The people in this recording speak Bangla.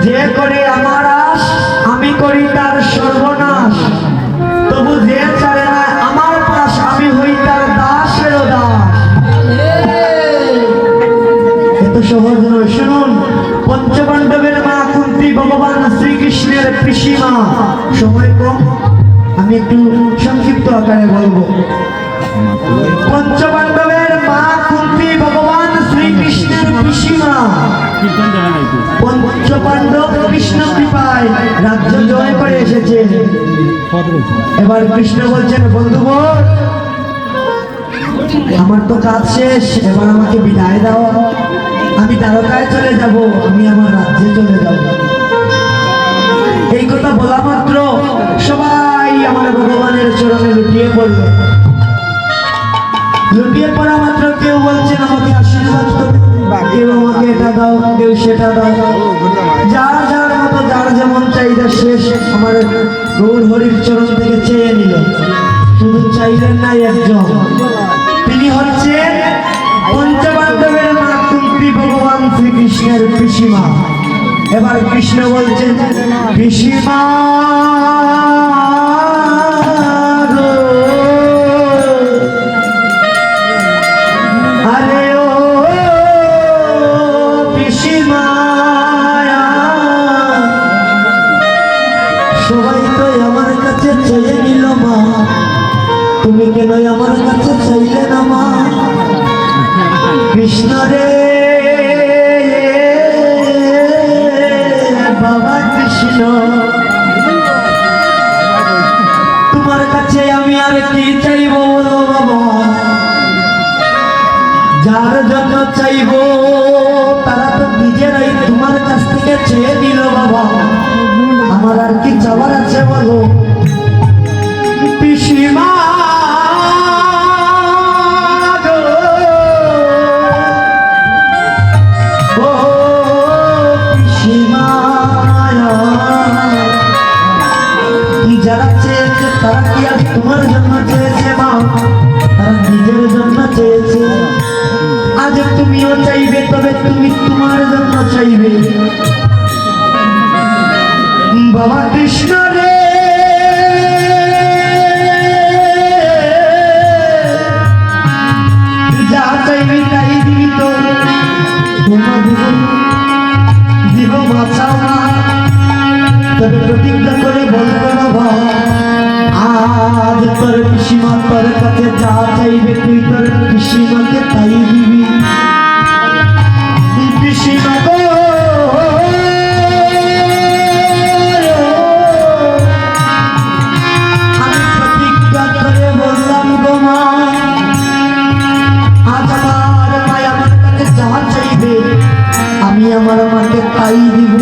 যে করে আমার আশ আমি করি তার সর্বনাশ, তবু যে ছাড়ে না আমার পাশ আমি হই তার দাসেরও দাস। এত সহজ নয়, শুনুন। পঞ্চপাণ্ডবের মা কুন্তী ভগবান শ্রীকৃষ্ণের পিসিমা। সময় কম, আমি একটু সংক্ষিপ্ত আকারে বলবো। পঞ্চপাণ্ডবের মা কুন্তী ভগবান শ্রীকৃষ্ণের পিসিমা। পঞ্চপাণ্ডব কৃষ্ণ কৃপায় রাজ্য জয় করে এসেছে। এবার কৃষ্ণ বলছেন, বন্ধুবর আমার তো কাজ শেষ, এবার আমাকে বিদায় দাও, আমি দ্বারকায় চলে যাব, আমি আমার রাজ্যে চলে যাব। এই কথা বলা মাত্র সবাই আমার ভগবানের চরণে লুটিয়ে পড়ল। লুটিয়ে পড়া মাত্র কেউ বলছেন আমাকে আশীর্বাদ করো, কেউ আমাকে এটা দাও, কেউ সেটা দাও। যার যার মতো যার যেমন চাহিদা শেষ আমার গৌর হরির চরণ থেকে চেয়ে নিল। শুধু চাইলেন না একজন, তিনি হচ্ছেন পঞ্চপাণ্ডবের মা কুন্তী ভগবান শ্রীকৃষ্ণের পিসিমা। এবার কৃষ্ণ বলছেন, পিসিমা আরে ও পিসিমা, সবাই তো আমার কাছে চেয়ে নিল মা, তুমি কেন আমার কাছে চাইলে না মা? কৃষ্ণ রে বাবা কৃষ্ণ, তোমার কাছে আমি আর কি চাইব বলো বাবা? যার জন্য চাইব তারা তো নিজেরাই তোমার কাছ থেকে চেয়ে দিল বাবা, আমার আর কি চাওয়ার আছে বলো? পিসিমা যারা চেয়েছে তারা কি আর তোমার জন্য চেয়েছে মা? তারা নিজের জন্য চেয়েছে। আজ তুমিও চাইবে, তবে তুমি তোমার জন্য চাইবে। বাবা কৃষ্ণ রে যা চাইবে তাই দিবি, তো দিব বাঁচাও না, তবে প্রতিজ্ঞা করে বলবো বাবা, আজ তোর পিসিমা তোর কাছে যা চাইবে তুই তোর পিসিমাকে তাই দিবি। পিসিমা গো আমি প্রতিজ্ঞা করে বললাম গো মা, আজ আমার মায় আমার কাছে যা চাইবে আমি আমার মাকে তাই দিব।